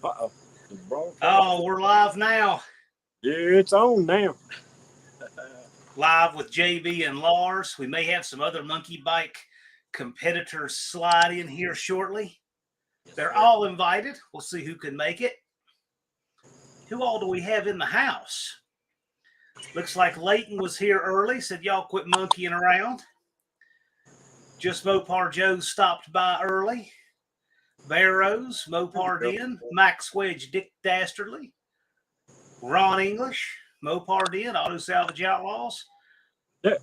Uh-oh. Oh, we're live now. Yeah, it's on now. Live with JB and Lars. We may have some other monkey bike competitors slide in here shortly. They're all invited. We'll see who can make it. Who all do we have in the house? Looks like Leighton was here early. Said y'all quit monkeying around. Just Mopar Joe stopped by early. Barrows, Mopar Den, Max Wedge, Dick Dastardly, Ron English, Mopar Den, Auto Salvage Outlaws,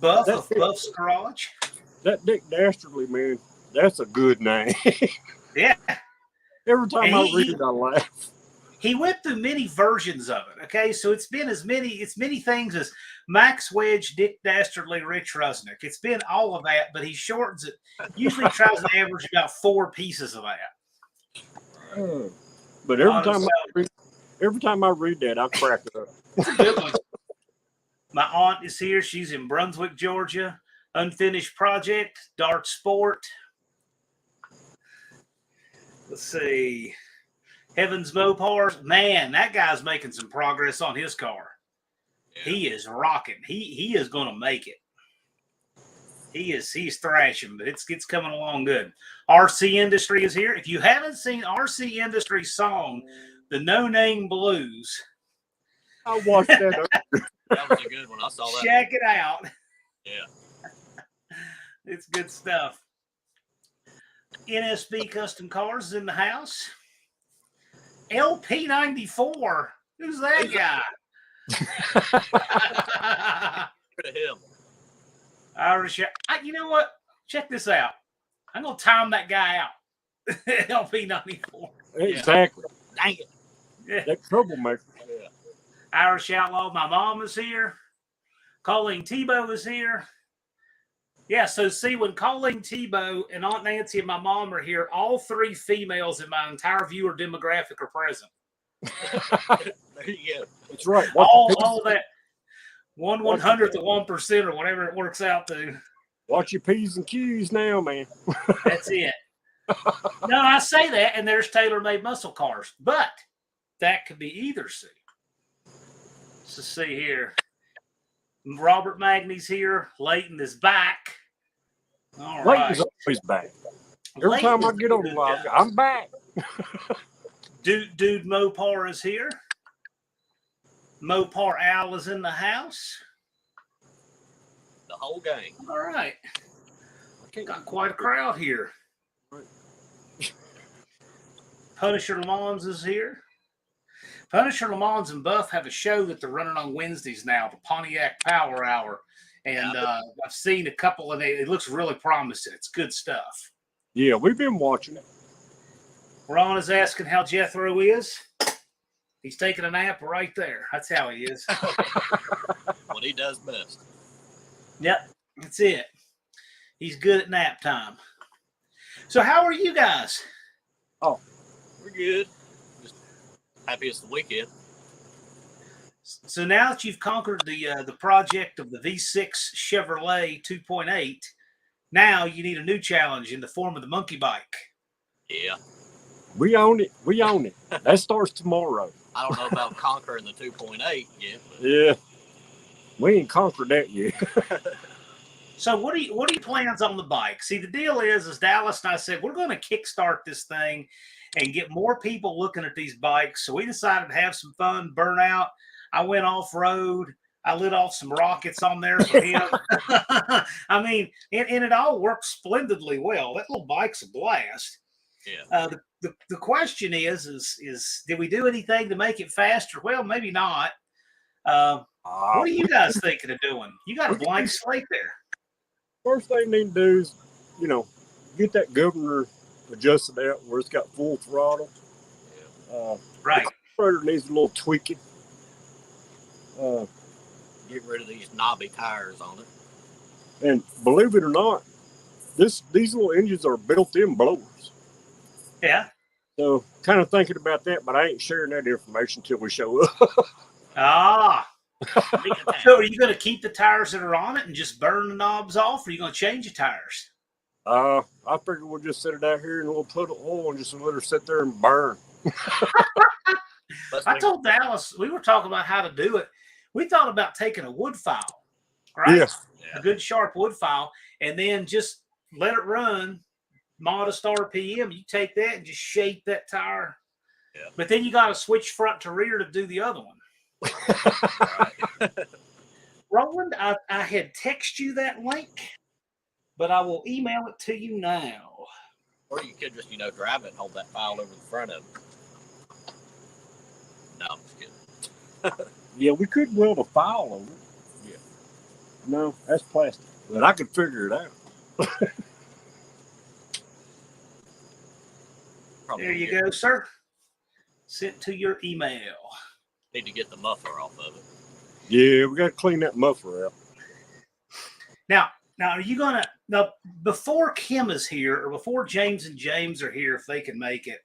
Buff of Buff's Garage. That Dick Dastardly, man, that's a good name. Yeah. Every time I read it, I laugh. He went through many versions of it, okay? So it's been as many things as Max Wedge, Dick Dastardly, Rich Rusnick. It's been all of that, but he shortens it. Usually tries to average about 4 pieces of that. But every time I read that, I crack up. It's a good one. My aunt is here. She's in Brunswick, Georgia. Unfinished Project, Dart Sport. Let's see. Heavens Mopars. Man, that guy's making some progress on his car. Yeah. He is rocking. He is going to make it. He's thrashing, but it's coming along good. RC Industry is here. If you haven't seen RC Industry's song, The No Name Blues, I watched that. That was a good one. I saw that. Check it out. Yeah. It's good stuff. NSB Custom Cars is in the house. LP94. Who's that guy? Good at him. Irish. You know what? Check this out. I'm going to time that guy out. LP94. Exactly. Yeah. Dang it. Yeah. That troublemaker. Yeah. Irish Outlaw. My mom is here. Colleen Tebow is here. Yeah, so see, when Colleen Tebow and Aunt Nancy and my mom are here, all 3 females in my entire viewer demographic are present. There you go. That's right. All of that 1/100th of 1% or whatever it works out to. Watch your P's and Q's now, man. That's it. No, I say that, and there's tailor-made muscle cars, but that could be either. See. Let's see here. Robert Magny's here. Leighton is back. All right. Leighton's always back. Every time I get on the live, I'm back. Dude Mopar is here. Mopar Al is in the house. The whole gang. All right. Got quite a crowd here. Punisher Le Mans is here. Punisher Le Mans and Buff have a show that they're running on Wednesdays now, the Pontiac Power Hour. And I've seen a couple, and it looks really promising. It's good stuff. Yeah, we've been watching it. Ron is asking how Jethro is. He's taking a nap right there. That's how he is. What he does best. Yep, that's it. He's good at nap time. So how are you guys? Oh, we're good. Just happy it's the weekend. So now that you've conquered the project of the V6 Chevrolet 2.8, now you need a new challenge in the form of the monkey bike. Yeah. We own it. We own it. That starts tomorrow. I don't know about conquering the 2.8 yet. Yeah. We ain't conquered that yet. So what are your plans on the bike? See, the deal is Dallas and I said, we're going to kickstart this thing and get more people looking at these bikes. So we decided to have some fun, burn out. I went off-road. I lit off some rockets on there for him. I mean, and it all works splendidly well. That little bike's a blast. Yeah. The question is did we do anything to make it faster? Well, maybe not. What are you guys thinking of doing? You got a blank slate there. First thing you need to do is, get that governor adjusted out where it's got full throttle. Right. The carburetor needs a little tweaking. Get rid of these knobby tires on it. And believe it or not, these little engines are built-in blowers. Yeah. So kind of thinking about that, but I ain't sharing that information until we show up. So are you going to keep the tires that are on it and just burn the knobs off, or are you going to change the tires? I figure we'll just set it out here and we'll put oil and just let her sit there and burn. I told Dallas, we were talking about how to do it. We thought about taking a wood file, right? Yeah. A good sharp wood file, and then just let it run, modest RPM. You take that and just shape that tire. Yeah. But then you got to switch front to rear to do the other one. Roland, I had texted you that link, but I will email it to you now. Or you could just, drive it and hold that file over the front of it. No, I'm just kidding. Yeah, we could weld a file over it. Yeah. No, that's plastic. But I could figure it out. There you go, sir. Sent to your email. Need to get the muffler off of it. Yeah, we got to clean that muffler out. Now, are you going to, now, before Kim is here, or before James and James are here, if they can make it,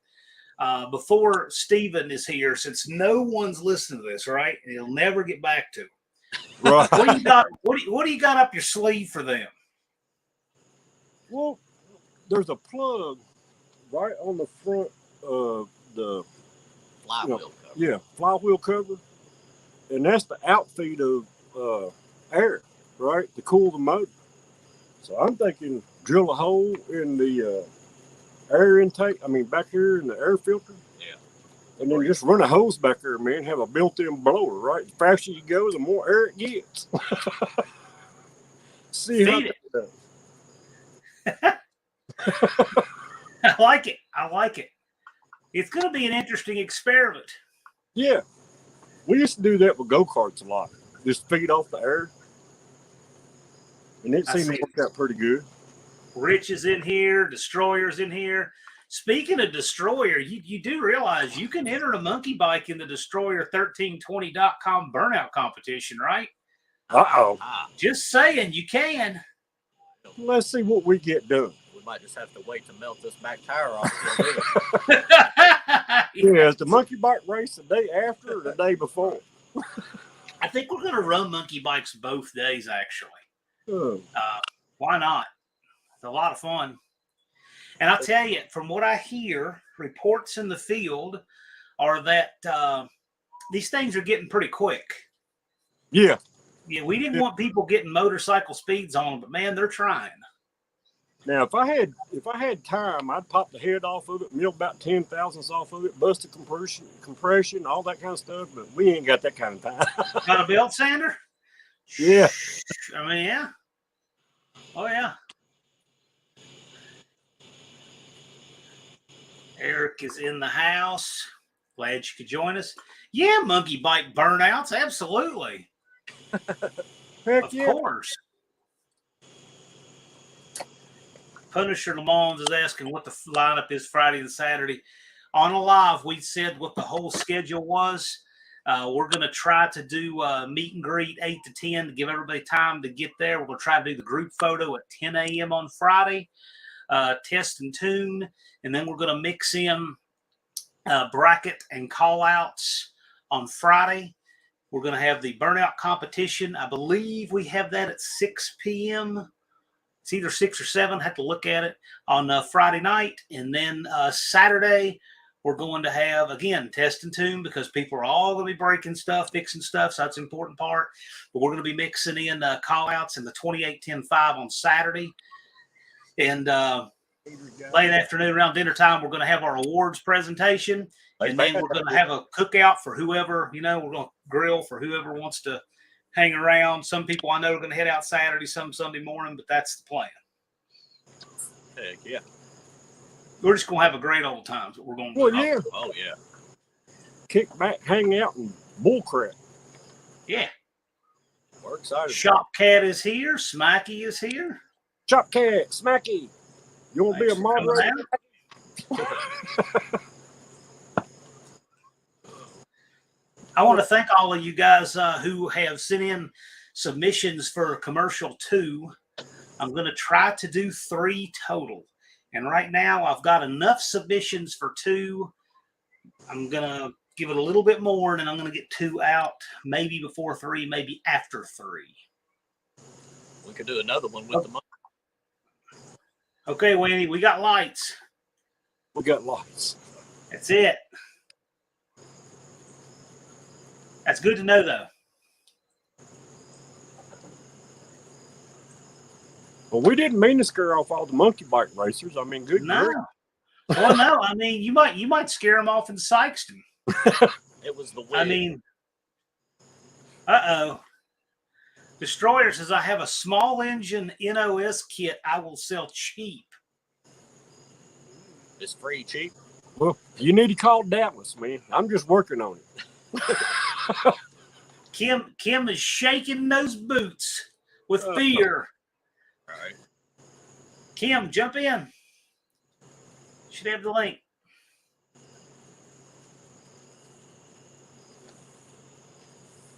before Steven is here, since no one's listening to this, right? And he'll never get back to it. Right. What do you got? What do you got up your sleeve for them? Well, there's a plug right on the front of the Flywheel cover. Yeah, flywheel cover, and that's the outfeed of air, right, to cool the motor. So I'm thinking drill a hole in the air intake. I mean, back here in the air filter. Yeah. And then just run a hose back there, man. Have a built-in blower, right? The faster you go, the more air it gets. See how Feed that it. I like it. I like it. It's going to be an interesting experiment. Yeah. We used to do that with go-karts a lot. Just feed off the air. And it seemed to work out pretty good. Rich is in here. Destroyer's in here. Speaking of Destroyer, you do realize you can enter a monkey bike in the Destroyer1320.com burnout competition, right? Uh-oh. Just saying, you can. Let's see what we get done. We might just have to wait to melt this back tire off. Yeah, is the monkey bike race the day after or the day before? I think we're going to run monkey bikes both days, actually. Oh. Why not? It's a lot of fun. And I'll tell you, from what I hear, reports in the field are that these things are getting pretty quick. Yeah. Yeah, we didn't want people getting motorcycle speeds on them, but man, they're trying. Now, if I had time, I'd pop the head off of it, mill about 10 thousandths off of it, bust the compression, all that kind of stuff. But we ain't got that kind of time. Got a belt sander? Yeah. I mean, yeah. Oh, yeah. Eric is in the house. Glad you could join us. Yeah, monkey bike burnouts. Absolutely. Heck Of yeah. course. Punisher Lamont is asking what the lineup is Friday and Saturday. On a live, we said what the whole schedule was. We're going to try to do meet and greet 8 to 10 to give everybody time to get there. We're going to try to do the group photo at 10 a.m. on Friday, test and tune, and then we're going to mix in bracket and call-outs on Friday. We're going to have the burnout competition. I believe we have that at 6 p.m. It's either 6 or 7. I have to look at it on Friday night. And then Saturday, we're going to have, again, test and tune because people are all going to be breaking stuff, fixing stuff. So that's an important part. But we're going to be mixing in call-outs in the 28-10-5 on Saturday. And late afternoon around dinner time, we're going to have our awards presentation. And then we're going to have a cookout for whoever, we're going to grill for whoever wants to hang around. Some people I know are going to head out Saturday, some Sunday morning, but that's the plan. Heck yeah. We're just going to have a great old time. What we're going to do. Well, yeah. Oh, yeah. Kick back, hang out, and bullcrap. Yeah. We're excited. Shop Cat is here. Smacky is here. Chop Cat, Smacky. You want to be a moderator? I want to thank all of you guys who have sent in submissions for commercial 2. I'm going to try to do 3 total. And right now I've got enough submissions for 2. I'm going to give it a little bit more, and then I'm going to get 2 out, maybe before 3, maybe after 3. We could do another one with the money. Okay, Wendy, we got lights. We got lights. That's it. That's good to know, though. Well, we didn't mean to scare off all the monkey bike racers. I mean, good No. grief. Well, no. I mean, you might scare them off in Sykeston. It was the wind. I mean, uh-oh. Destroyer says, I have a small engine NOS kit I will sell cheap. It's free cheap. Well, you need to call Dallas, man. I'm just working on it. Kim is shaking those boots with fear. All right. Kim, jump in. Should have the link.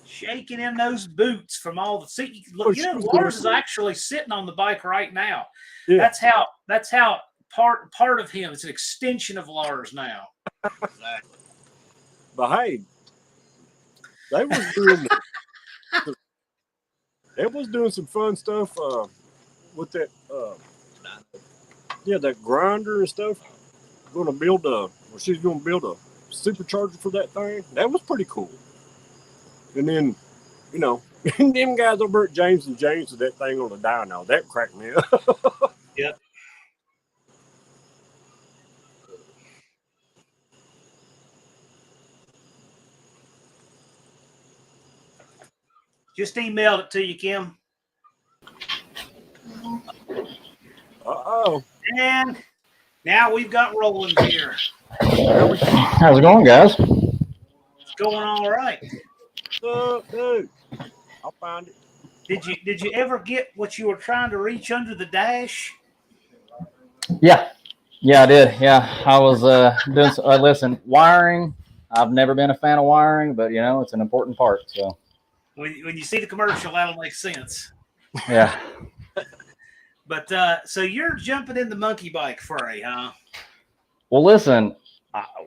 Shaking in those boots from all the see. Look, you know, Lars is actually sitting on the bike right now. Yeah. That's how part of him. It's an extension of Lars now. Exactly. But hey, they was doing some fun stuff with that that grinder and stuff. She's gonna build a supercharger for that thing. That was pretty cool. And then, you know, them guys over at James and James with that thing on the dyno, that cracked me up. Yep. Just emailed it to you, Kim. Uh-oh. And now we've got Roland here. How's it going, guys? It's going all right. Dude. I'll find it. Did you ever get what you were trying to reach under the dash? Yeah, I did. Yeah, I was doing. Listen, wiring. I've never been a fan of wiring, but you know it's an important part. So when you see the commercial, that'll make sense. Yeah. But so you're jumping in the monkey bike fray, huh? Well, listen.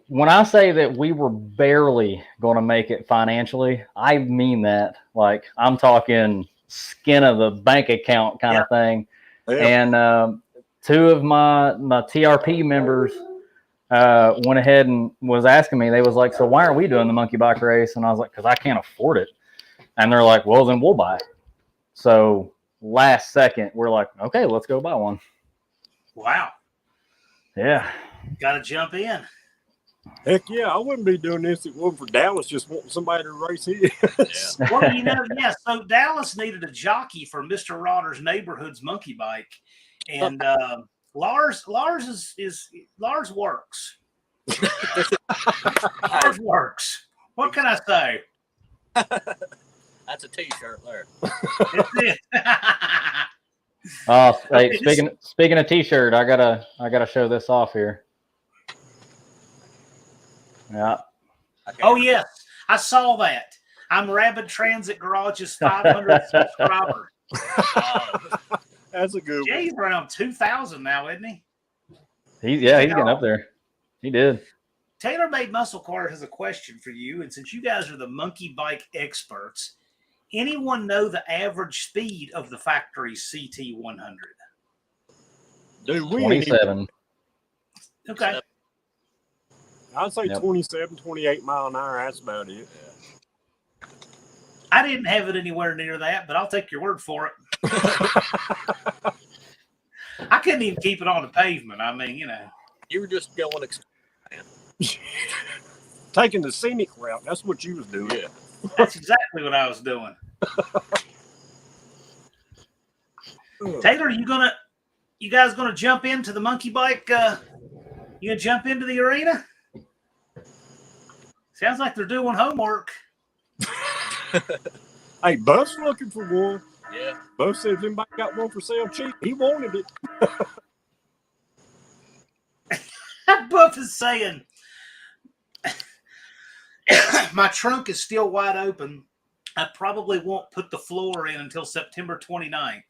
When I say that we were barely going to make it financially, I mean that. Like, I'm talking skin of the bank account kind of thing. Yeah. And two of my TRP members went ahead and was asking me. They was like, so why aren't we doing the monkey bike race? And I was like, because I can't afford it. And they're like, well, then we'll buy it. So last second, we're like, okay, let's go buy one. Wow. Yeah. Got to jump in. Heck yeah, I wouldn't be doing this if it wasn't for Dallas just wanting somebody to race here. Yeah. Well, you know, so Dallas needed a jockey for Mr. Rodder's neighborhood's monkey bike. And Lars works. Lars works. What can I say? That's a t-shirt there. That's it. Oh, hey, speaking of t-shirt, I gotta show this off here. Yeah. Oh yes, I saw that. I'm Rapid Transit Garage's 500th subscriber. That's a good one. Jay's around 2,000 now, isn't he? He's getting up there. He did. Taylor Made Muscle Car has a question for you, and since you guys are the monkey bike experts, anyone know the average speed of the factory CT100? Dude, 27. Okay. I'd say 27, 28 mile an hour. That's about it. Yeah. I didn't have it anywhere near that, but I'll take your word for it. I couldn't even keep it on the pavement. I mean, you know. You were just going taking the scenic route. That's what you was doing. Yeah. That's exactly what I was doing. Taylor, you guys gonna jump into the monkey bike? You gonna jump into the arena? Sounds like they're doing homework. Hey, Buff's looking for one. Yeah. Buff said if anybody got one for sale cheap, he wanted it. Buff is saying, my trunk is still wide open. I probably won't put the floor in until September 29th.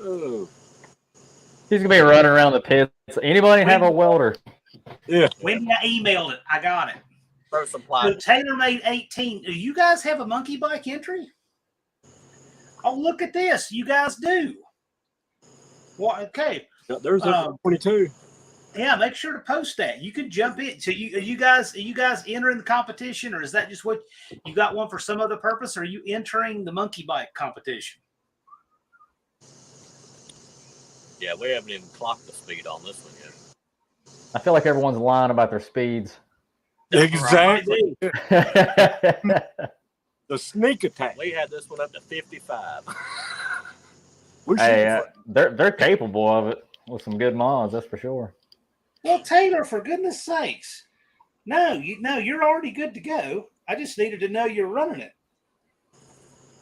Oh. He's going to be running around the pits. Anybody have a welder? Yeah. When I emailed it, I got it. First supply. So Taylor Made 18. Do you guys have a monkey bike entry? Oh, look at this. You guys do. Well, okay. There's a 22. Yeah, make sure to post that. You could jump in. So are you guys entering the competition, or is that just what you got one for some other purpose? Or are you entering the monkey bike competition? Yeah, we haven't even clocked the speed on this one yet. I feel like everyone's lying about their speeds. Exactly. Hey, The sneak attack. We had this one up to 55. We should. they're capable of it with some good mods, that's for sure. Well, Taylor, for goodness sakes, you're already good to go. I just needed to know you're running it.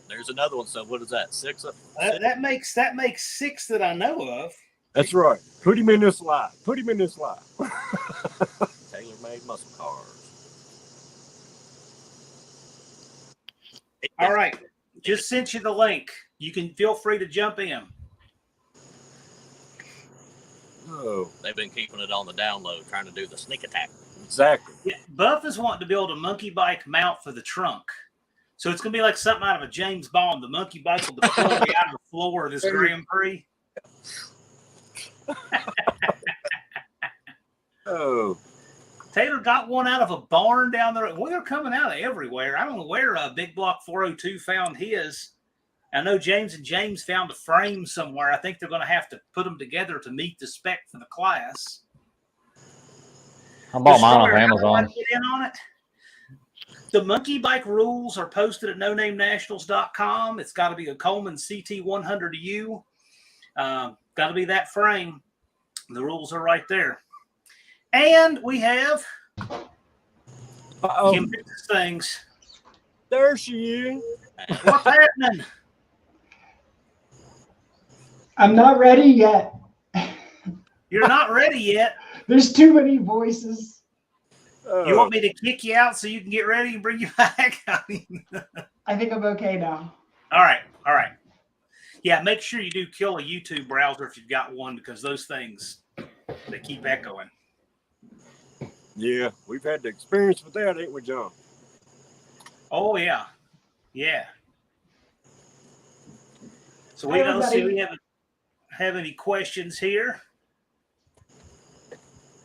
There's another one. So what is that? Six? That makes 6 that I know of. That's right. Put him in this live. Taylor made muscle cars. All right, just sent you the link. You can feel free to jump in. Oh, They've been keeping it on the download, trying to do the sneak attack. exactly. Yeah, Buff is wanting to build a monkey bike mount for the trunk. So it's going to be like something out of a James Bond. The monkey bike will deploy out of the floor of this Grand Prix. Oh, Taylor got one out of a barn down there. Well, they're coming out of everywhere. I don't know where Big Block 402 found his. I know James and James found a frame somewhere. I think they're going to have to put them together to meet the spec for the class. I bought mine on Amazon. Get in on it. The monkey bike rules are posted at nonamenationals.com. It's got to be a Coleman CT100U. Got to be that frame. The rules are right there. And we have Kim fixes things. there she is. What's happening? I'm not ready yet. You're not ready yet. There's too many voices. You want me to kick you out so you can get ready and bring you back? I think I'm okay now. All right. Yeah, make sure you do kill a YouTube browser if you've got one, because those things, they keep echoing. Yeah, we've had the experience with that, ain't we, John? Oh, yeah. Yeah. So we don't see we have any questions here.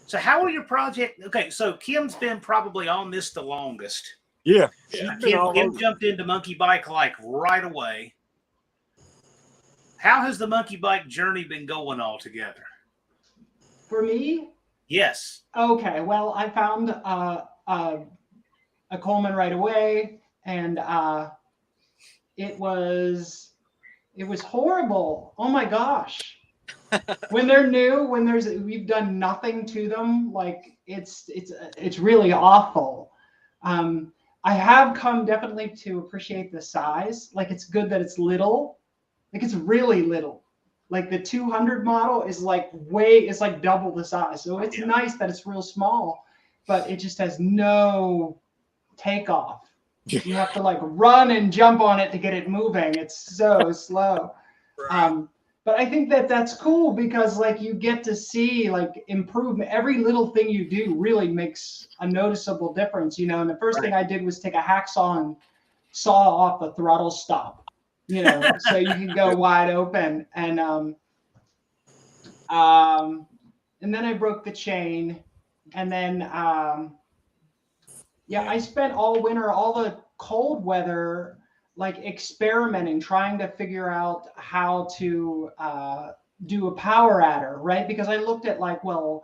So how are your project? Okay, so Kim's been probably on this the longest. Yeah. Kim jumped into monkey bike like right away. How has the monkey bike journey been going all together? For me? Yes. Okay, well, I found a Coleman right away, and it was horrible. Oh my gosh. When they're new, we've done nothing to them, like it's really awful. I have come definitely to appreciate the size. Like, it's good that it's little. Like, it's really little. Like the 200 model is like double the size. So it's nice that it's real small, but it just has no takeoff. You have to like run and jump on it to get it moving. It's so slow. Right. But I think that that's cool because like you get to see like improvement. Every little thing you do really makes a noticeable difference, you know. And the first thing I did was take a hacksaw and saw off the throttle stop, you know, so you can go wide open. And then I broke the chain, and then I spent all winter, all the cold weather, like experimenting, trying to figure out how to do a power adder, right? Because I looked at like, well,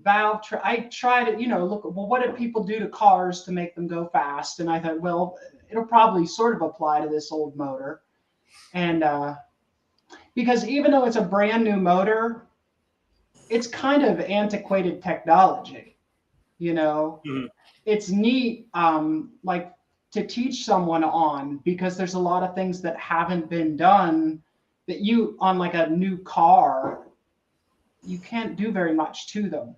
I tried to, you know, look, well, what did people do to cars to make them go fast? And I thought, well, it'll probably sort of apply to this old motor. And because even though it's a brand new motor, it's kind of antiquated technology, you know. Mm-hmm. It's neat, like, to teach someone on, because there's a lot of things that haven't been done that you, on like a new car, you can't do very much to them.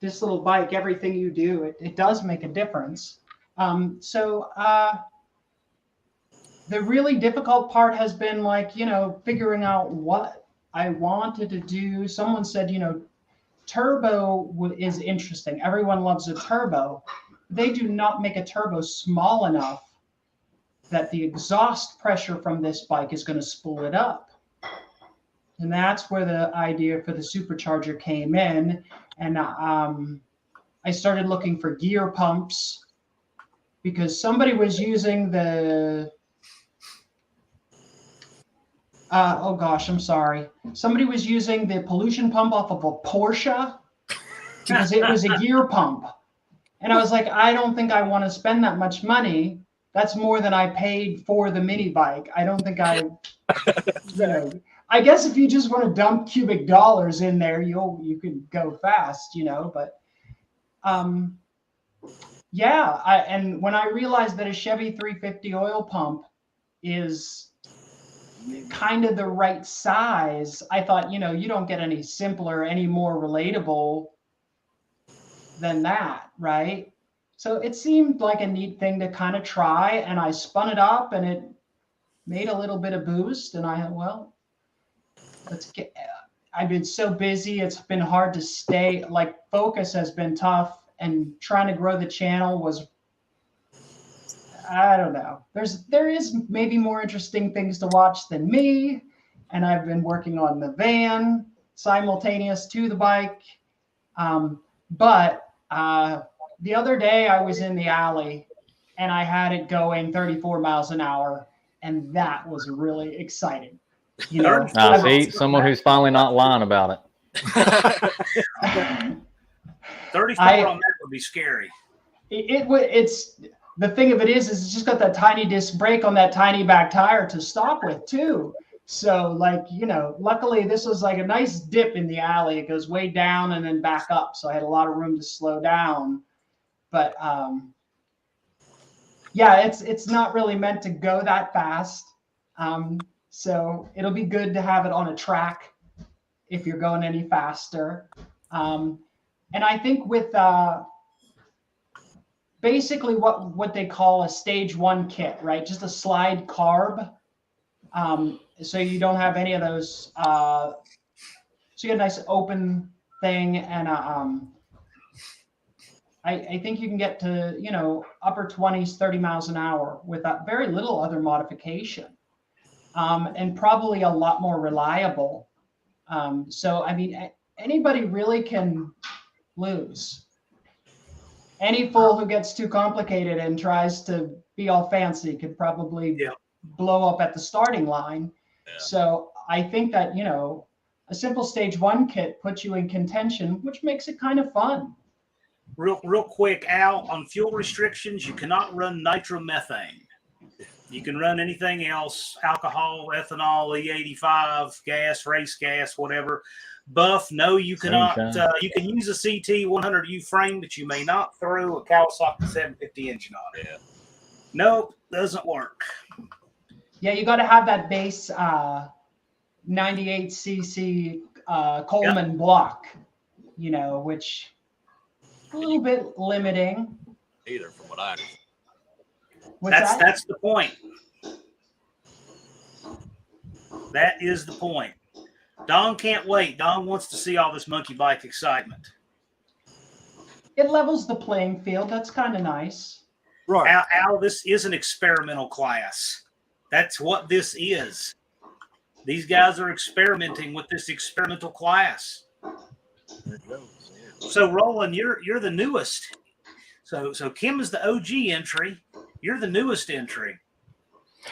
This little bike, everything you do, it does make a difference. So the really difficult part has been like, you know, figuring out what I wanted to do. Someone said, you know, turbo is interesting. Everyone loves a turbo. They do not make a turbo small enough that the exhaust pressure from this bike is going to spool it up. And that's where the idea for the supercharger came in. And I started looking for gear pumps because somebody was using the, oh gosh, I'm sorry. Somebody was using the pollution pump off of a Porsche because it was a gear pump. And I was like, I don't think I want to spend that much money. That's more than I paid for the mini bike. I don't think I, I guess if you just want to dump cubic dollars in there, you can go fast, but yeah. And when I realized that a Chevy 350 oil pump is kind of the right size, I thought, you don't get any simpler, any more relatable than that, right? So it seemed like a neat thing to kind of try, and I spun it up and it made a little bit of boost, and I had, well, let's get, I've been so busy, it's been hard to stay, like focus has been tough, and trying to grow the channel was, I don't know. There is maybe more interesting things to watch than me, and I've been working on the van simultaneous to the bike. But the other day I was in the alley and I had it going 34 miles an hour, and that was really exciting. See, someone who's finally not lying about it. 34 on that would be scary. It's the thing of it is it's just got that tiny disc brake on that tiny back tire to stop with too. So luckily this was like a nice dip in the alley. It goes way down and then back up. So I had a lot of room to slow down. But yeah, it's not really meant to go that fast. So it'll be good to have it on a track if you're going any faster. And I think with basically what they call a stage 1 kit, right? Just a slide carb. So you don't have any of those. So you get a nice open thing, and I think you can get to upper 20s, 30 miles an hour with very little other modification, and probably a lot more reliable. So I mean, anybody really can lose. Any fool who gets too complicated and tries to be all fancy could probably blow up at the starting line. Yeah. So I think that, a simple stage 1 kit puts you in contention, which makes it kind of fun. Real quick, Al, on fuel restrictions, you cannot run nitromethane. You can run anything else, alcohol, ethanol, E85, gas, race gas, whatever. Buff, no, you cannot. You can use a CT100U frame, but you may not throw a Kawasaki 750 engine on it. Yeah. Nope, doesn't work. Yeah, you got to have that base 98cc Coleman block, which a little bit limiting. Either from what I understand. That's the point. That is the point. Don can't wait. Don wants to see all this monkey bike excitement. It levels the playing field. That's kind of nice. Right. Al, this is an experimental class. That's what this is. These guys are experimenting with this experimental class. There it goes. Yeah. So, Roland, you're the newest. So Kim is the OG entry. You're the newest entry.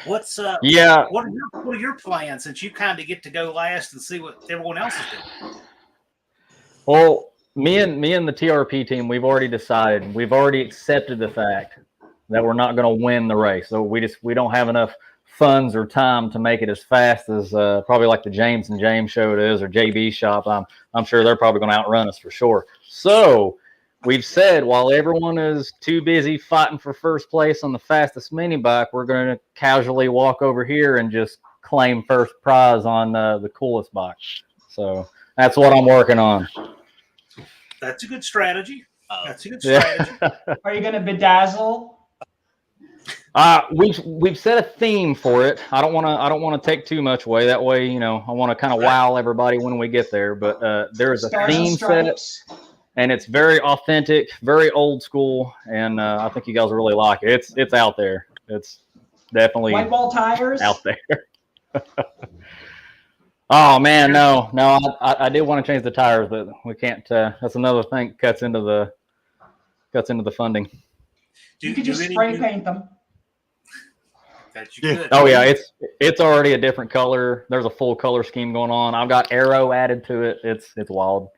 What's What are your plans, since you kind of get to go last and see what everyone else is doing? Well, me and the TRP team, we've already decided. We've already accepted the fact that we're not going to win the race. So we don't have enough funds or time to make it as fast as probably like the James and James show it is, or JB shop. I'm sure they're probably going to outrun us for sure. So we've said, while everyone is too busy fighting for first place on the fastest mini bike, we're going to casually walk over here and just claim first prize on the coolest bike. So that's what I'm working on. That's a good strategy. That's a good strategy. Are you going to bedazzle? We've set a theme for it. I don't want to take too much away. That way, I want to kind of wow everybody when we get there. But there is a theme set, and it's very authentic, very old school, and I think you guys will really like it. It's out there. It's definitely white ball tires out there. Oh man, no. I did want to change the tires, but we can't. That's another thing cuts into the funding. You could just spray paint them. That you could. Oh yeah, it's already a different color. There's a full color scheme going on. I've got aero added to it. It's wild.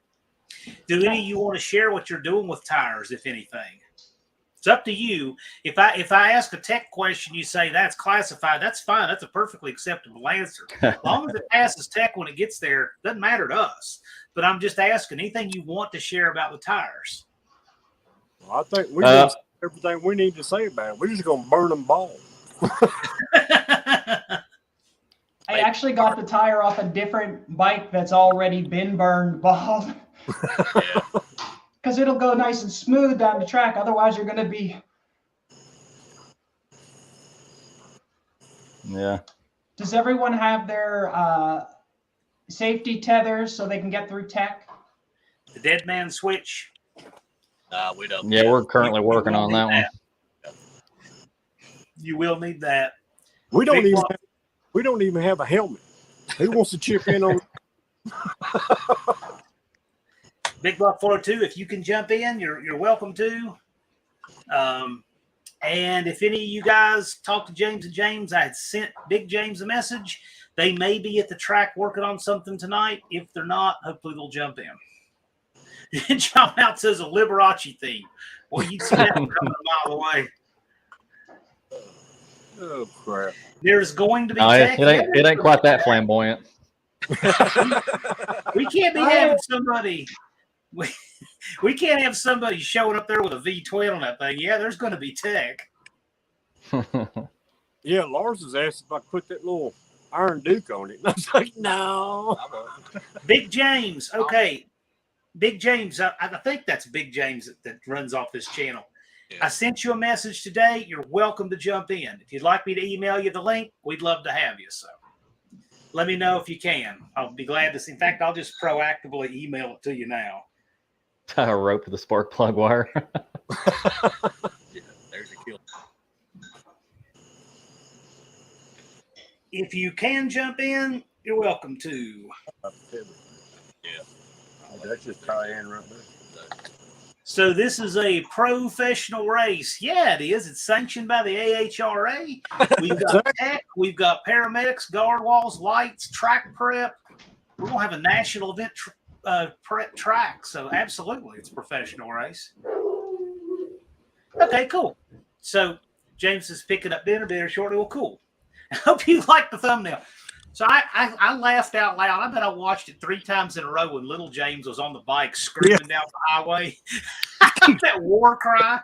Do any of you want to share what you're doing with tires, if anything? It's up to you. If I ask a tech question, you say that's classified. That's fine. That's a perfectly acceptable answer. As long as it passes tech when it gets there, doesn't matter to us. But I'm just asking anything you want to share about the tires. Well, I think we need everything we need to say about it. We're just gonna burn them bald. I actually got the tire off a different bike that's already been burned bald. Because it'll go nice and smooth down the track. Otherwise, you're going to be. Yeah. Does everyone have their safety tethers so they can get through tech? The dead man switch. We don't. Yeah, we're currently working on that one. You will need that. We don't even have a helmet. Who wants to chip in on? Big Buck 402, if you can jump in, you're welcome to. And if any of you guys talk to James and James, I had sent Big James a message. They may be at the track working on something tonight. If they're not, hopefully they'll jump in. John Out says a Liberace theme. Well, you see that coming a mile away. Oh crap! There's going to be. It ain't quite that flamboyant. We can't be having somebody. We can't have somebody showing up there with a V12 on that thing. Yeah, there's going to be tech. Yeah, Lars has asked if I put that little Iron Duke on it. And I was like, no. Big James. Okay. Big James. I think that's Big James that runs off this channel. Yeah. I sent you a message today. You're welcome to jump in. If you'd like me to email you the link, we'd love to have you. So let me know if you can. I'll be glad to see. In fact, I'll just proactively email it to you now. Tie a rope to the spark plug wire. Yeah, there's a kill. If you can jump in, you're welcome to. Yeah. That's just Cayenne right there. So this is a professional race. Yeah, it is. It's sanctioned by the AHRA. We've got tech, we've got paramedics, guard walls, lights, track prep. We're going to have a national event prep track. So absolutely, it's a professional race. Okay, cool. So James is picking up dinner shortly. Well, cool. I hope you like the thumbnail. So I laughed out loud. I bet I watched it 3 times in a row when little James was on the bike screaming down the highway. That war cry.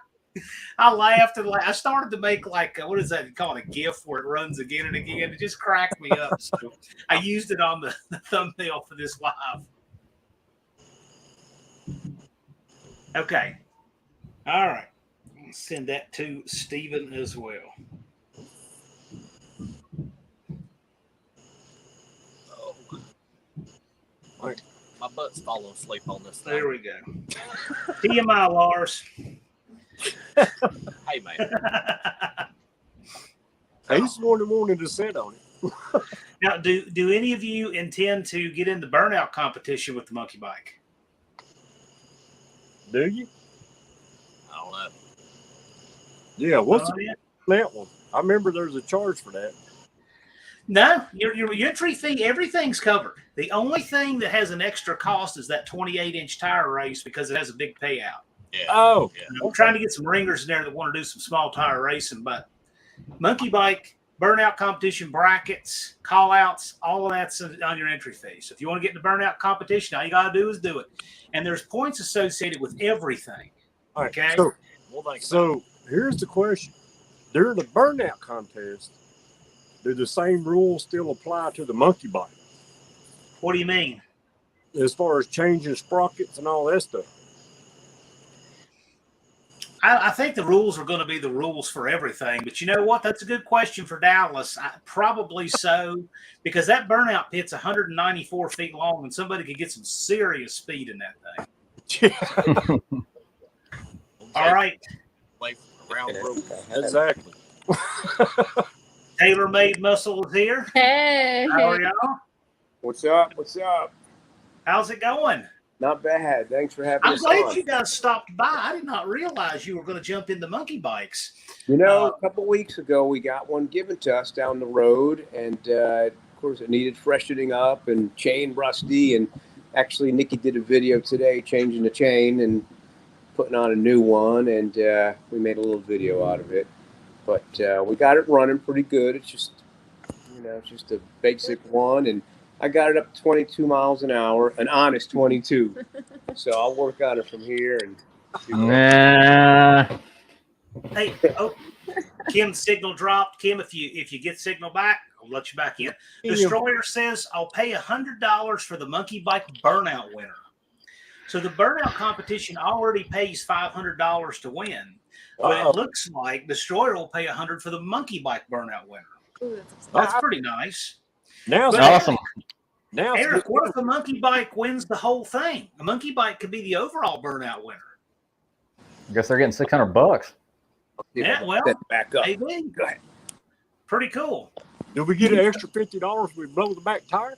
I laughed and laughed. I started to make like, what is that called, a GIF where it runs again and again. It just cracked me up. So I used it on the thumbnail for this live. Okay. All right. I'll send that to Stephen as well. My butt's falling asleep on this thing. There we go. TMI, Lars. Hey, man. He's the one that wanted to sit on it. Now, do any of you intend to get in the burnout competition with the monkey bike? Do you? I don't know. Yeah, what's that one? I remember there's a charge for that. No, your entry fee, everything's covered. The only thing that has an extra cost is that 28-inch tire race because it has a big payout. Yeah. Oh, yeah. I'm trying to get some ringers in there that want to do some small tire racing, but monkey bike, burnout competition, brackets, call outs, all of that's on your entry fee. So if you want to get in the burnout competition, all you got to do is do it. And there's points associated with everything. All right. Okay. So here's the question. During the burnout contest, do the same rules still apply to the monkey bike? What do you mean? As far as changing sprockets and all that stuff? I think the rules are going to be the rules for everything. But you know what? That's a good question for Dallas. Probably so, because that burnout pit's 194 feet long, and somebody could get some serious speed in that thing. All right. Exactly. Tailor-made muscle is here. Hey. How are y'all? What's up? What's up? How's it going? Not bad. Thanks for having I'm us glad on. you guys stopped by. I did not realize you were going to jump into monkey bikes. You know, a couple weeks ago, we got one given to us down the road, and of course, it needed freshening up and chain rusty. And actually, Nikki did a video today changing the chain and putting on a new one, and we made a little video out of it. But we got it running pretty good. It's just, it's just a basic one, and I got it up to 22 miles an hour, an honest 22. So I'll work on it from here and. Nah. Hey, Kim's signal dropped. Kim, if you get signal back, I'll let you back in. Destroyer says I'll pay $100 for the monkey bike burnout winner. So the burnout competition already pays $500 to win, but it looks like Destroyer will pay $100 for the monkey bike burnout winner. Ooh, That's pretty nice. Now, Awesome. Now, Eric, what if a monkey bike wins the whole thing? A monkey bike could be the overall burnout winner. I guess they're getting $600. Yeah, well, back up. maybe. Go ahead. Pretty cool. do we get an extra $50 if we blow the back tire?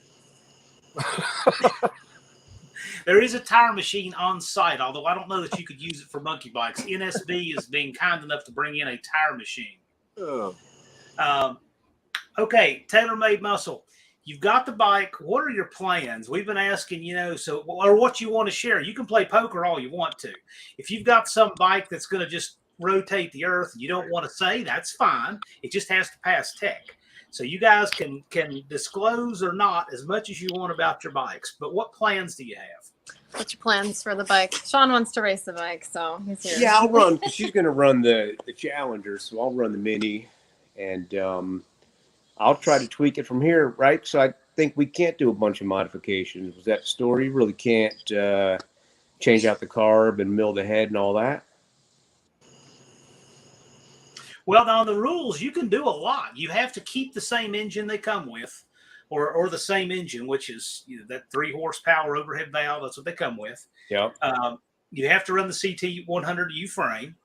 There is a tire machine on site, although I don't know that you could use it for monkey bikes. NSB is being kind enough to bring in a tire machine. Okay, TaylorMade Muscle. You've got the bike. What are your plans? We've been asking, or what you want to share. You can play poker all you want to. If you've got some bike that's going to just rotate the earth and you don't want to say, that's fine. It just has to pass tech. So you guys can disclose or not as much as you want about your bikes. But what plans do you have? What's your plans for the bike? Sean wants to race the bike, so he's here. Yeah, I'll run, because she's going to run the Challenger, so I'll run the Mini, and I'll try to tweak it from here, right? So I think we can't do a bunch of modifications. Was that the story? You really can't change out the carb and mill the head and all that? Well, now the rules, you can do a lot. You have to keep the same engine they come with, or the same engine, which is that 3 horsepower overhead valve. That's what they come with. Yep. You have to run the CT100U frame.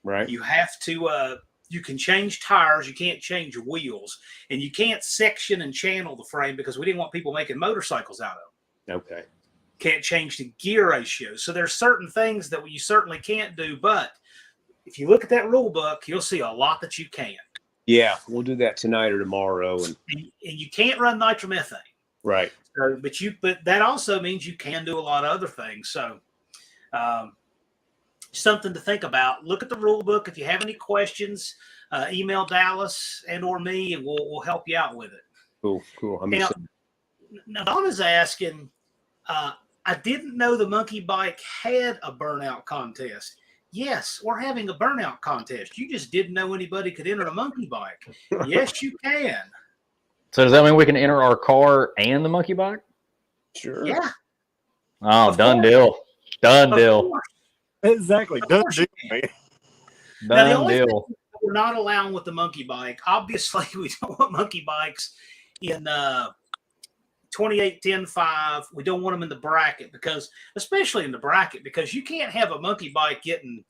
Right. You have to. You can change tires. You can't change wheels, and you can't section and channel the frame because we didn't want people making motorcycles out of it. Okay. Can't change the gear ratio. So there's certain things that you certainly can't do, but if you look at that rule book, you'll see a lot that you can. Yeah, we'll do that tonight or tomorrow. And you can't run nitromethane. Right. So, but that also means you can do a lot of other things. So something to think about. Look at the rule book. If you have any questions, email Dallas and or me, and we'll help you out with it. Cool. Now Donna's asking, I didn't know the monkey bike had a burnout contest. Yes, we're having a burnout contest. You just didn't know anybody could enter a monkey bike. Yes, you can. So does that mean we can enter our car and the monkey bike? Sure. Yeah. Oh, done deal. Done deal. Exactly. Done deal, man. Now, the only Done thing deal. we're not allowing with the monkey bike, obviously, we don't want monkey bikes in 28-10-5. We don't want them in the bracket because, especially in the bracket, because you can't have a monkey bike getting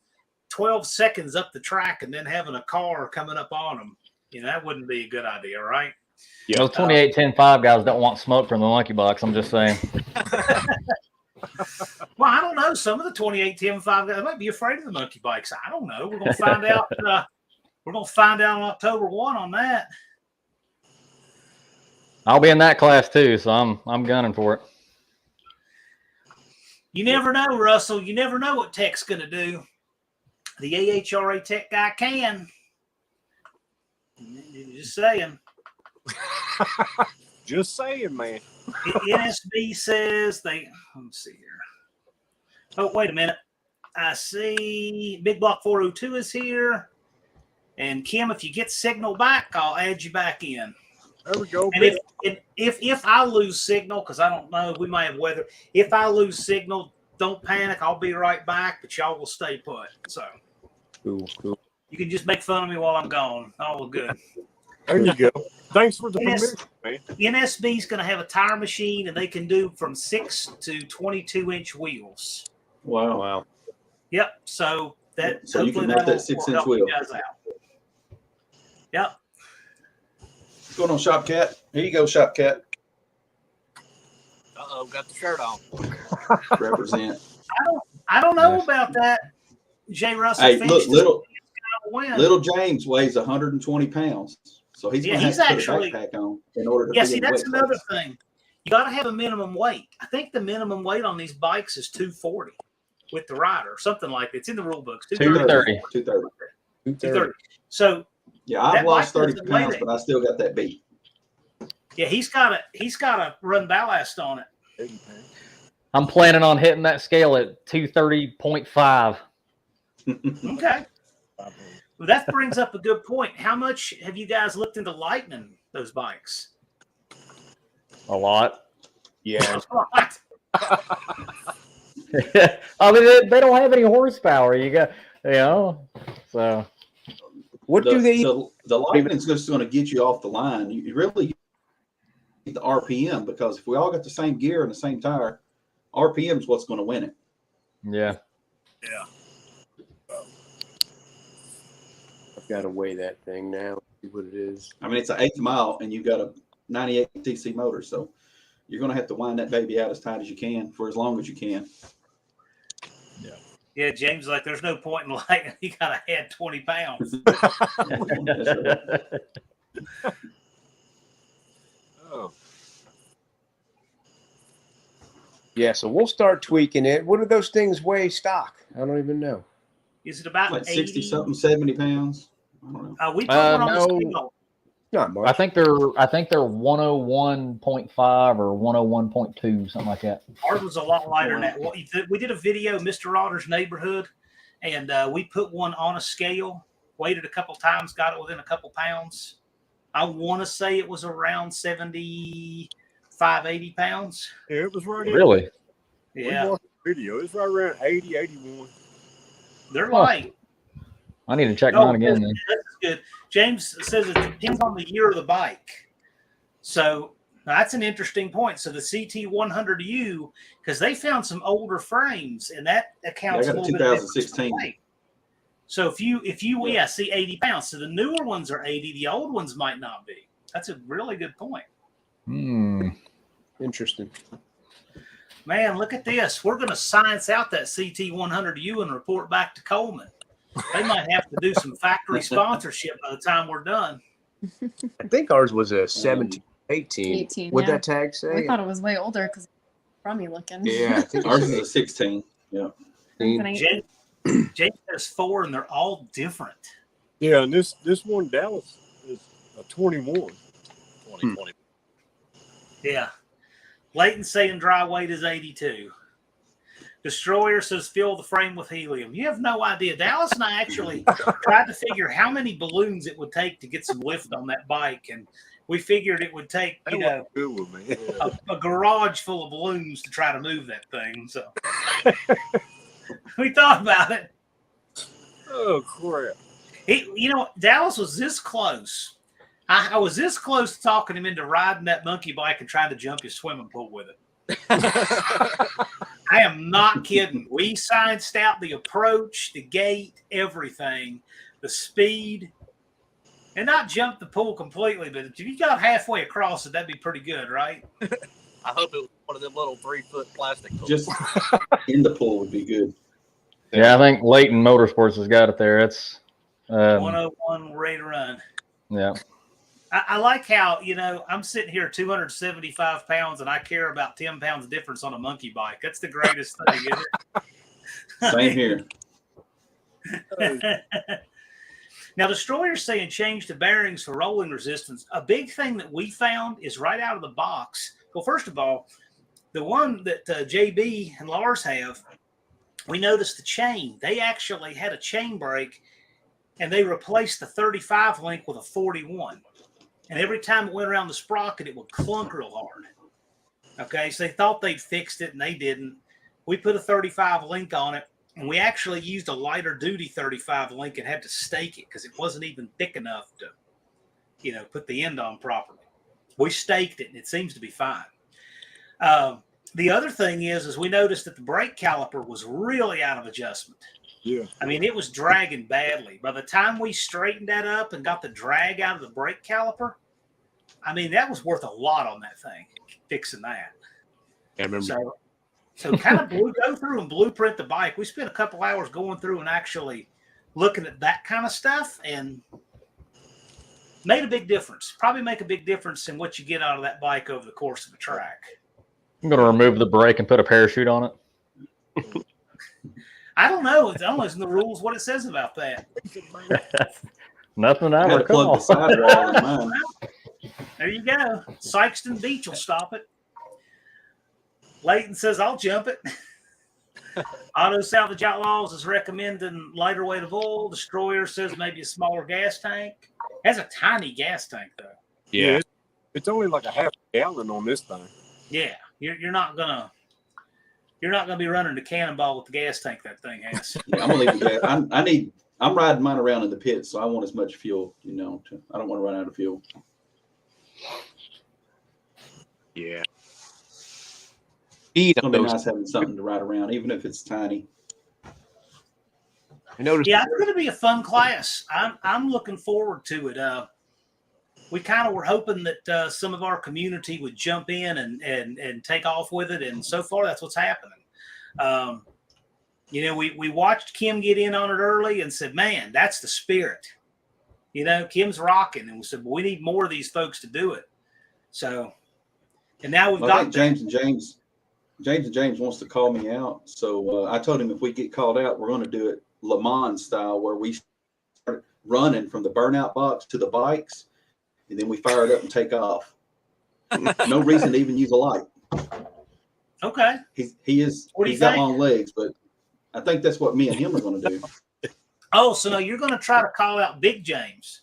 12 seconds up the track and then having a car coming up on them. That wouldn't be a good idea, right? Yeah. Those 28-10-5 guys don't want smoke from the monkey bikes. I'm just saying. Well, I don't know. Some of the 28-10-5 guys might be afraid of the monkey bikes. I don't know. We're going to find out. We're going to find out on October 1 on that. I'll be in that class too, so I'm gunning for it. You never know, Russell. You never know what tech's going to do. The AHRA tech guy can. Just saying. Just saying, man. NSB says let me see here. Oh, wait a minute. I see Big Block 402 is here. And Kim, if you get signal back, I'll add you back in. There we go. And if I lose signal, because I don't know, we might have weather. If I lose signal, don't panic. I'll be right back, but y'all will stay put. So Cool. you can just make fun of me while I'm gone. All good. There you go. Thanks for the permission, man. NSB is going to have a tire machine, and they can do from 6 to 22-inch wheels. Wow. Yep. So that So you can run that 6-inch wheel. You guys out. Yep. What's going on, Shop Cat? Here you go, Shop Cat. Uh-oh, got the shirt on. Represent. I don't know about that. Jay Russell Hey, finished look, win. little James weighs 120 pounds, so he's going to have to put a backpack on in order to be see, in the that's weight another class. thing. You got to have a minimum weight. I think the minimum weight on these bikes is 240 with the rider, something like that. It's in the rule books. 230. 230. So yeah, I've that lost bike 30 doesn't weigh pounds, that. but I still got that beat. Yeah, he's got to run ballast on it. I'm planning on hitting that scale at 230.5. Okay. Well, that brings up a good point. How much have you guys looked into lightening those bikes? A lot. Yeah. A lot. I mean, they don't have any horsepower. So. What do they? The lightning's just going to get you off the line. You really need the RPM, because if we all got the same gear and the same tire, RPM is what's going to win it. Yeah. Yeah. I've got to weigh that thing now. See what it is. I mean, it's an 8th mile, and you've got a 98 cc motor, so you're going to have to wind that baby out as tight as you can for as long as you can. Yeah, James, like, there's no point in lightening. You got to add 20 pounds. Oh, Yeah, so we'll start tweaking it. What do those things weigh stock? I don't even know. Is it about Like 80? 60 something, 70 pounds. I don't know. We put one on no. the scale. Not much. I think they're 101.5 or 101.2, something like that. Ours was a lot lighter than that. We did a video, Mr. Otter's Neighborhood, and we put one on a scale, weighed it a couple times, got it within a couple pounds. I want to say it was around 75, 80 pounds. yeah, it was right in. Really? Yeah, We watched the video. It's right around 80, 81. they're light. I need to check No, mine again then. That's good. James says it depends on the year of the bike. So that's an interesting point. So the CT100U, because they found some older frames, and that accounts I a got a little bit of 2016. weight. So if you see 80 pounds. So the newer ones are 80, the old ones might not be. That's a really good point. Interesting. Man, look at this. We're going to science out that CT100U and report back to Coleman. They might have to do some factory sponsorship by the time we're done. I think ours was a 17, 18. 18, What'd yeah. that tag say? We thought it was way older because crummy looking. Yeah, I think Ours is a 16. Yeah. James has 4, and they're all different. Yeah, and this one, Dallas, is a 21. 2020. Yeah. Leighton saying dry weight is 82. Destroyer says fill the frame with helium. You have no idea. Dallas and I actually tried to figure how many balloons it would take to get some lift on that bike, and we figured it would take, That was good with me. a garage full of balloons to try to move that thing. So we thought about it. Oh, crap. Dallas was this close. I was this close to talking him into riding that monkey bike and trying to jump his swimming pool with it. I am not kidding. We scienced out the approach, the gate, everything, the speed, and not jump the pool completely. But if you got halfway across it, that'd be pretty good, right? I hope it was one of them little 3-foot plastic pools. Just in the pool would be good. Yeah, I think Leighton Motorsports has got it there. It's 101 ready to run. Yeah. I like how, I'm sitting here 275 pounds and I care about 10 pounds difference on a monkey bike. That's the greatest thing, isn't it? Same here. Now, Destroyer's saying change the bearings for rolling resistance. A big thing that we found is right out of the box. Well, first of all, the one that JB and Lars have, we noticed the chain. They actually had a chain brake, and they replaced the 35 link with a 41. And every time it went around the sprocket, it would clunk real hard. Okay, so they thought they'd fixed it, and they didn't. We put a 35 link on it, and we actually used a lighter duty 35 link and had to stake it because it wasn't even thick enough to, put the end on properly. We staked it, and it seems to be fine. The other thing is we noticed that the brake caliper was really out of adjustment. Yeah. I mean, it was dragging badly. By the time we straightened that up and got the drag out of the brake caliper, I mean, that was worth a lot on that thing, fixing that. I remember. So kind of go through and blueprint the bike. We spent a couple hours going through and actually looking at that kind of stuff, and made a big difference. Probably make a big difference in what you get out of that bike over the course of the track. I'm going to remove the brake and put a parachute on it. I don't know. It's almost in the rules what it says about that. Nothing I I had to plug recall. the sidewall in mine. There you go. Sykeston Beach will stop it. Leighton says, I'll jump it. Auto Salvage Outlaws is recommending lighter weight of oil. Destroyer says maybe a smaller gas tank. Has a tiny gas tank, though. Yeah. It's only like a half gallon on this thing. Yeah. You're not gonna be running the cannonball with the gas tank that thing has. Yeah, I'm gonna leave the gas. I'm riding mine around in the pit, so I want as much fuel, I don't want to run out of fuel. Yeah. It's gonna be nice having something to ride around, even if it's tiny. I noticed. Yeah, it's going to be a fun class. I'm looking forward to it. We kind of were hoping that some of our community would jump in and take off with it, and so far that's what's happening. We watched Kim get in on it early and said, "Man, that's the spirit." Kim's rocking, and we said, well, "We need more of these folks to do it." So, and now we've got James and James wants to call me out, so I told him if we get called out, we're going to do it Le Mans style, where we start running from the burnout box to the bikes, and then we fire it up and take off. No reason to even use a light. Okay. He's got long legs, but I think that's what me and him are going to do. Oh, so now you're going to try to call out Big James.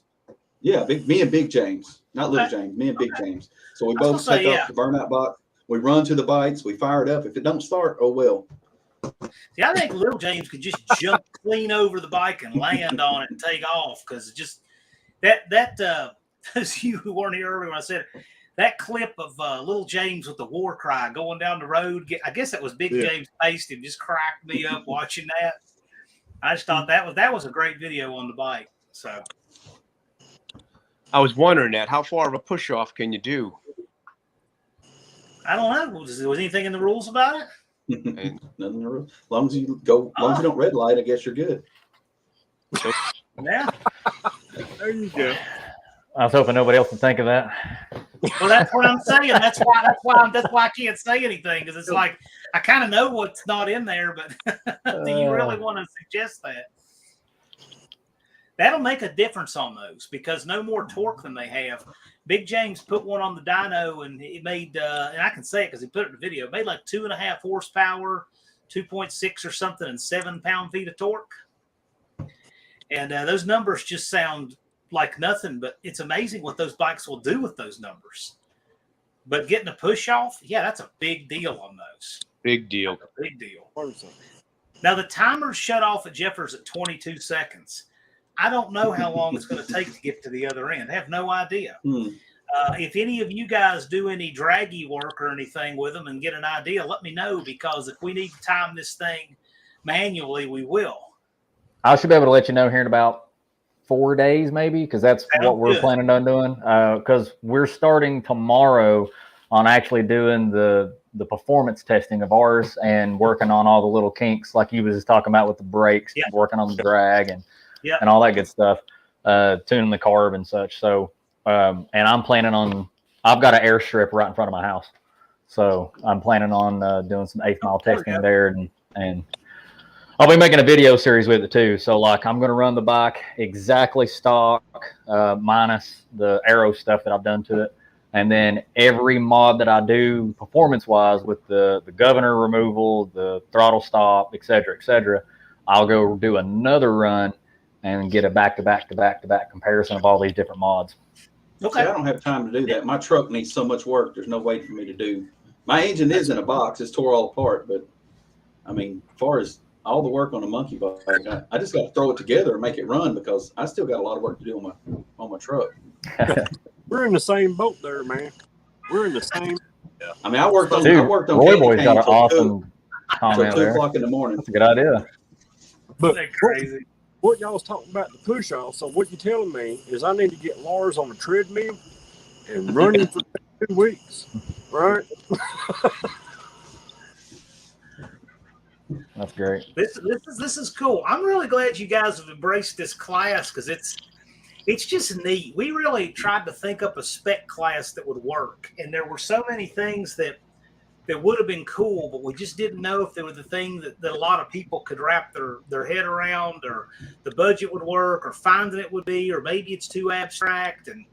Yeah, me and Big James, not Little James, me and Big James. So we both take off the burnout box. We run to the bikes. We fire it up. If it don't start, oh well. See, I think Little James could just jump clean over the bike and land on it and take off, because just that those of you who weren't here earlier when I said it, that clip of Little James with the war cry going down the road, I guess that was Big James paced him, just cracked me up watching that. I just thought that was a great video on the bike. So I was wondering that. How far of a push off can you do? I don't know. Was anything in the rules about it? Nothing in the rules. As long as you don't red light, I guess you're good. Yeah. There you go. I was hoping nobody else would think of that. Well, that's what I'm saying. That's why I can't say anything, because it's like I kind of know what's not in there, but do you really want to suggest that? That'll make a difference on those, because no more torque than they have. Big James put one on the dyno, and it made, and I can say it because he put it in the video, it made like 2.5 horsepower, 2.6 or something, and 7 pound-feet of torque. And those numbers just sound like nothing, but it's amazing what those bikes will do with those numbers. But getting a push off, yeah, that's a big deal on those. Big deal. Big deal. Now, the timer's shut off at Jeffers at 22 seconds. I don't know how long it's going to take to get to the other end. I have no idea. If any of you guys do any draggy work or anything with them and get an idea, let me know, because if we need to time this thing manually, we will. I should be able to let you know here in about 4 days, maybe, because that's what we're planning on doing. Because we're starting tomorrow on actually doing the performance testing of ours and working on all the little kinks, like you was just talking about with the brakes, working on the drag and all that good stuff, tuning the carb and such. So, and I'm planning on, I've got an airstrip right in front of my house. So I'm planning on doing some 8th mile testing there, and I'll be making a video series with it too. So like, I'm going to run the bike exactly stock, minus the aero stuff that I've done to it. And then every mod that I do performance wise with the governor removal, the throttle stop, et cetera, I'll go do another run and get a back-to-back comparison of all these different mods. Okay. See, I don't have time to do that. My truck needs so much work. There's no way for me to do. My engine is in a box. It's tore all apart. But, I mean, as far as all the work on a monkey bike, I just got to throw it together and make it run, because I still got a lot of work to do on my truck. We're in the same boat there, man. We're in the same. I mean, I worked on. Roy Boy's got an awesome comment there. 2 o'clock in the morning. That's a good idea. But crazy. What y'all was talking about the push off. So what you're telling me is I need to get Lars on a treadmill and run him for 2 weeks, right? That's great. This is cool. I'm really glad you guys have embraced this class because it's just neat. We really tried to think up a spec class that would work, and there were so many things that would have been cool, but we just didn't know if they were the thing that a lot of people could wrap their head around, or the budget would work, or finding it would be, or maybe it's too abstract. And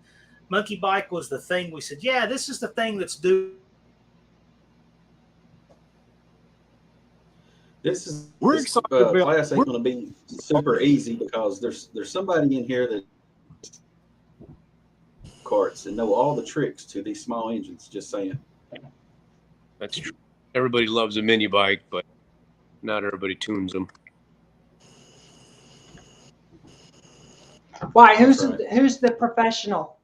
Monkey Bike was the thing we said, yeah, this is the thing that's due. We're excited about class ain't going to be super easy because there's somebody in here that carts and know all the tricks to these small engines. Just saying. That's true. Everybody loves a mini bike, but not everybody tunes them. Why? Who's the professional?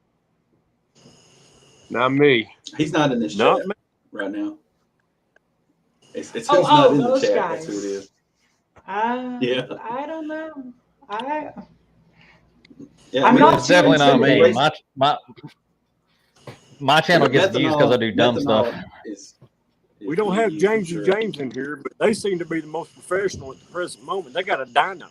Not me. He's not in this Not chat me. right now. It's who's not in the chat. Guys. That's who it is. Yeah. I don't know. Yeah, I'm not It's definitely not me. Race- My channel gets views because I do dumb methanol stuff. We don't have James and James in here, but they seem to be the most professional at the present moment. They got a dyno.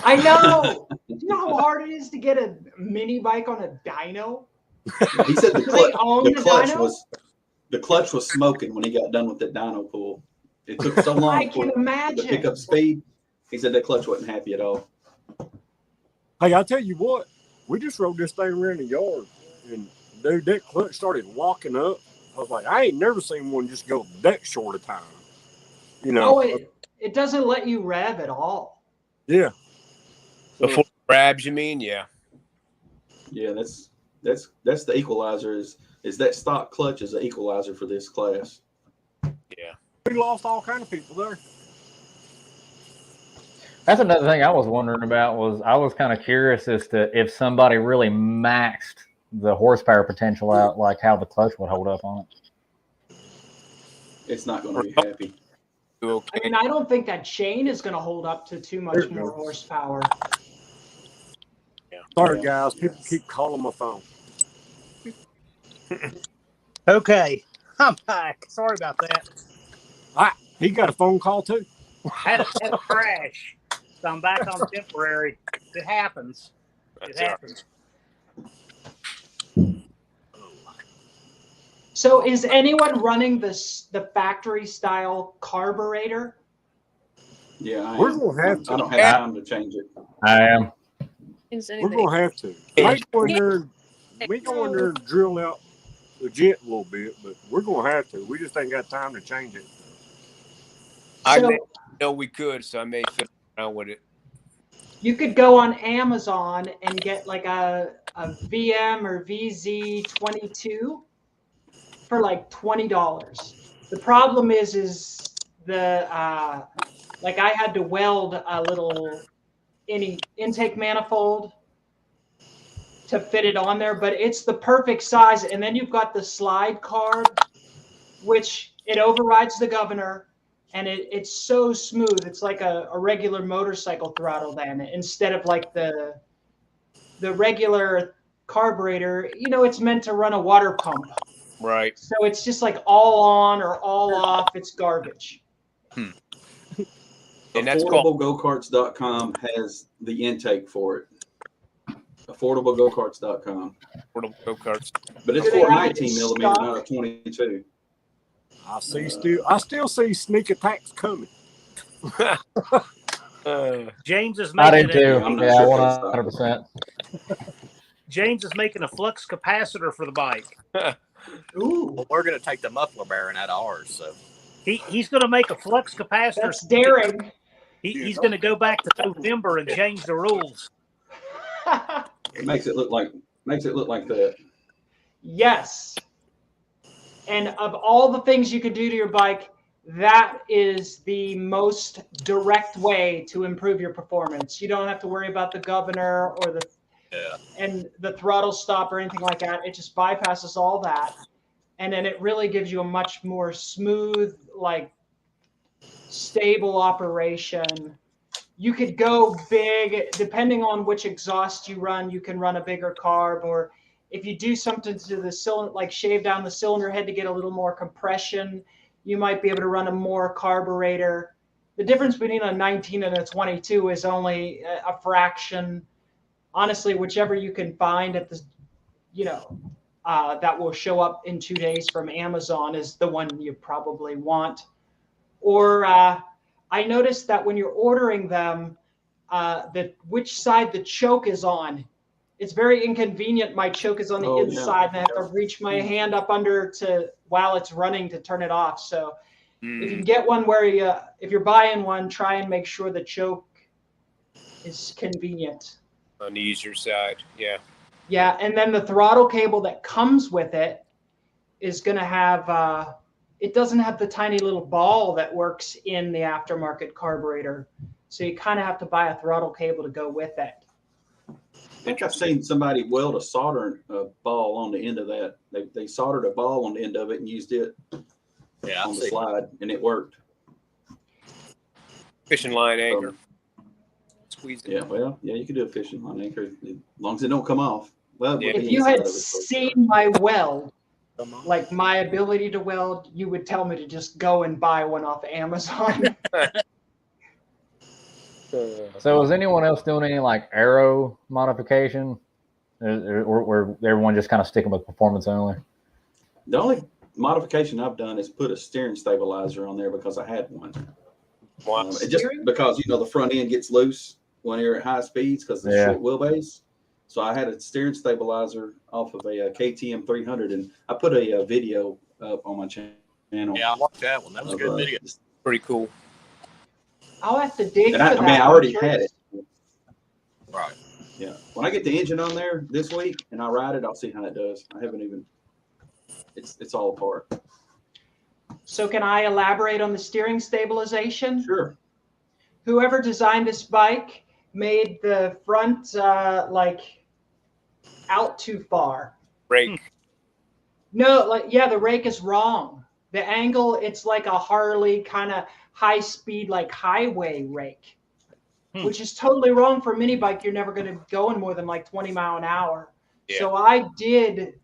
I know. Do you know how hard it is to get a mini bike on a dyno? He said Do they own the dyno? the clutch was smoking when he got done with the dyno pull. It took so long I can imagine. to pick up speed. He said that clutch wasn't happy at all. Hey, I'll tell you what. We just rode this thing around the yard, and dude, that clutch started locking up. I was like, I ain't never seen one just go that short a time. You know? Oh, it doesn't let you rev at all. Yeah. Before it grabs, you mean? Yeah. Yeah, that's the equalizer. Is that stock clutch is the equalizer for this class. Yeah. We lost all kind of people there. That's another thing I was wondering about. I was kind of curious as to if somebody really maxed the horsepower potential out, like how the clutch would hold up on it. It's not going to be happy. I mean, I don't think that chain is going to hold up to too much more horsepower. Yeah. Sorry, guys. People keep calling my phone. Okay, I'm back. Sorry about that. He got a phone call too. Had a crash, so I'm back on temporary. It happens. It happens. So is anyone running the factory style carburetor? Yeah, We're gonna have to. I don't have time to change it. I am. We're gonna have to. We go in there and drill out the jet a little bit, but we're gonna have to. We just ain't got time to change it. I know we could, so I may fit around with it. You could go on Amazon and get like a VM or VZ22 for like $20. The problem is the like I had to weld a little intake manifold to fit it on there, but it's the perfect size. And then you've got the slide carb, which it overrides the governor, and it's so smooth. It's like a regular motorcycle throttle then, instead of like the regular carburetor. You know, it's meant to run a water pump. Right. So it's just like all on or all off. It's garbage. And that's called AffordableGokarts.com has the intake for it. AffordableGokarts.com. Affordable Go-Karts. But it's for 19 millimeter, not a 22. I still see sneak attacks coming. James is I making did too. I'm not Yeah, sure 100%. James is making a flux capacitor for the bike. Ooh, Well, we're going to take the muffler bearing out of ours, so. He's going to make a flux capacitor. that's daring. He's going to go back to November and change the rules. It makes it look like that. Yes. And of all the things you could do to your bike, that is the most direct way to improve your performance. You don't have to worry about the governor or and the throttle stop or anything like that. It just bypasses all that. And then it really gives you a much more smooth, like stable operation. You could go big, depending on which exhaust you run. You can run a bigger carb, or if you do something to the cylinder, like shave down the cylinder head to get a little more compression, you might be able to run a more carburetor. the difference between a 19 and a 22 is only a fraction. Honestly, whichever you can find at the, that will show up in 2 days from Amazon is the one you probably want. Or I noticed that when you're ordering them, which side the choke is on. It's very inconvenient. My choke is on the inside, and I have to reach my hand up under while it's running to turn it off. So if you can get one where if you're buying one, try and make sure the choke is convenient. On the easier side, yeah. Yeah, and then the throttle cable that comes with it is going to have, it doesn't have the tiny little ball that works in the aftermarket carburetor. So you kind of have to buy a throttle cable to go with it. I think I've seen somebody weld a soldering ball on the end of that. They soldered a ball on the end of it and used it on the slide, and it worked. Fishing line anchor. Squeeze it. Yeah, well, yeah, you can do a fishing line anchor as long as it don't come off. Well, Yeah. If you had seen my weld, like my ability to weld, you would tell me to just go and buy one off Amazon. So is anyone else doing any like aero modification, or everyone just kind of sticking with performance only? The only modification I've done is put a steering stabilizer on there because I had one. Just because the front end gets loose when you're at high speeds because of the short wheelbase. So I had a steering stabilizer off of a KTM 300, and I put a video up on my channel. Yeah, I watched that one. That was a good video. Pretty cool. I'll have to dig for I that. mean, I already had it. Right. Yeah. When I get the engine on there this week and I ride it, I'll see how it does. I haven't even. It's all apart. So can I elaborate on the steering stabilization? Sure. Whoever designed this bike made the front out too far. Brake. No, the rake is wrong. The angle, it's like a Harley kind of high speed, like highway rake, which is totally wrong for a mini bike. You're never going to go in more than like 20 mile an hour. Yeah. So I did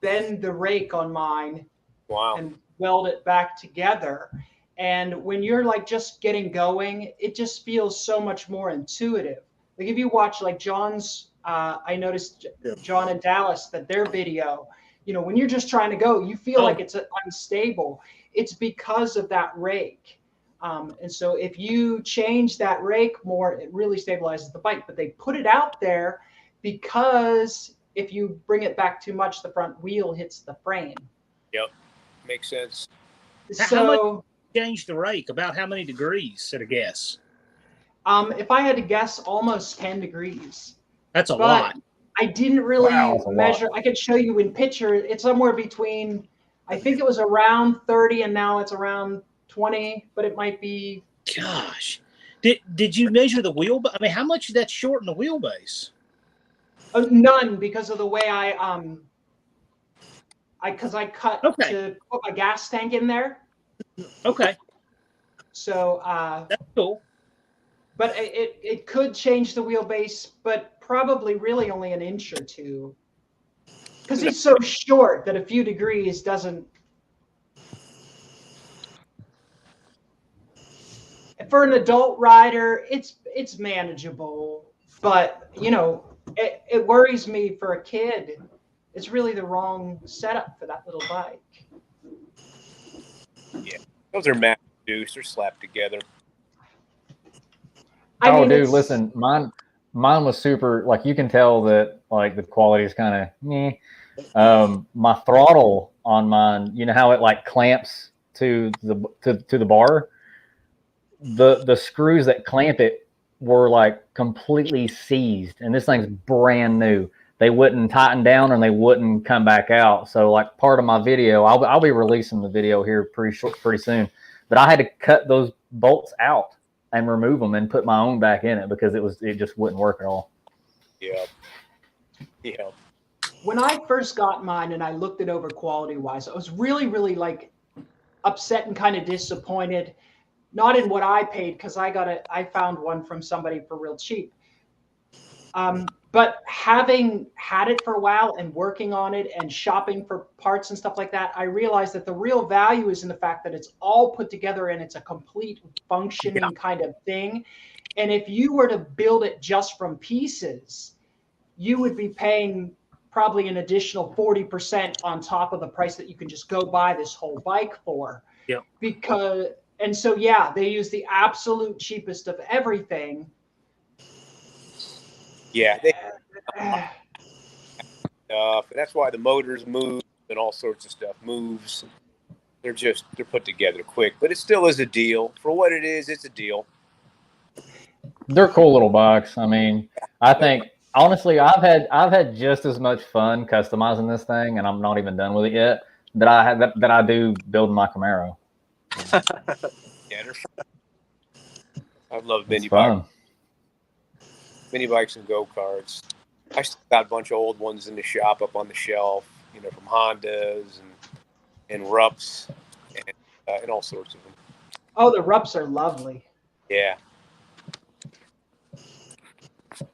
bend the rake on mine and weld it back together. And when you're like just getting going, it just feels so much more intuitive. Like if you watch like John's, I noticed John and Dallas, that their video, when you're just trying to go, you feel like it's unstable. It's because of that rake. And so if you change that rake more, it really stabilizes the bike. But they put it out there because if you bring it back too much, the front wheel hits the frame. Yep, makes sense. So how much change the rake? About how many degrees at a guess? If I had to guess, almost 10 degrees. That's a lot. I didn't really measure. I could show you in picture. It's somewhere between, I think it was around 30 and now it's around 20, but it might be. Gosh. Did you measure the wheel? I mean, how much did that shorten the wheelbase? None, because of the way I cut to put my gas tank in there. Okay. So that's cool. But it could change the wheelbase, but probably really only an inch or two. Because it's so short that a few degrees doesn't. For an adult rider, it's manageable, but it worries me for a kid. It's really the wrong setup for that little bike. Yeah, those are mass produced. They're slapped together. Dude, listen, mine was super. Like you can tell that like the quality is kind of meh. My throttle on mine, you know how it like clamps to the bar. The screws that clamp it were like completely seized, and this thing's brand new. They wouldn't tighten down and they wouldn't come back out. So like part of my video, I'll be releasing the video here pretty soon. But I had to cut those bolts out and remove them and put my own back in it because it just wouldn't work at all. Yeah. Yeah. When I first got mine and I looked it over quality wise, I was really, really like upset and kind of disappointed. Not in what I paid, because I found one from somebody for real cheap. But having had it for a while and working on it and shopping for parts and stuff like that, I realized that the real value is in the fact that it's all put together and it's a complete functioning kind of thing. And if you were to build it just from pieces, you would be paying probably an additional 40% on top of the price that you can just go buy this whole bike for. Yep. And so, yeah, they use the absolute cheapest of everything. Yeah, and that's why the motors move and all sorts of stuff moves. They're put together quick, but it still is a deal for what it is. It's a deal. They're cool little bikes. I mean, I think honestly, I've had just as much fun customizing this thing, and I'm not even done with it yet. That I do building my Camaro. Yeah, they're fun. I love mini It's fun. bikes. Mini bikes and go-karts. I still got a bunch of old ones in the shop up on the shelf, from Hondas and Rups and all sorts of them. Oh, the Rups are lovely. Yeah,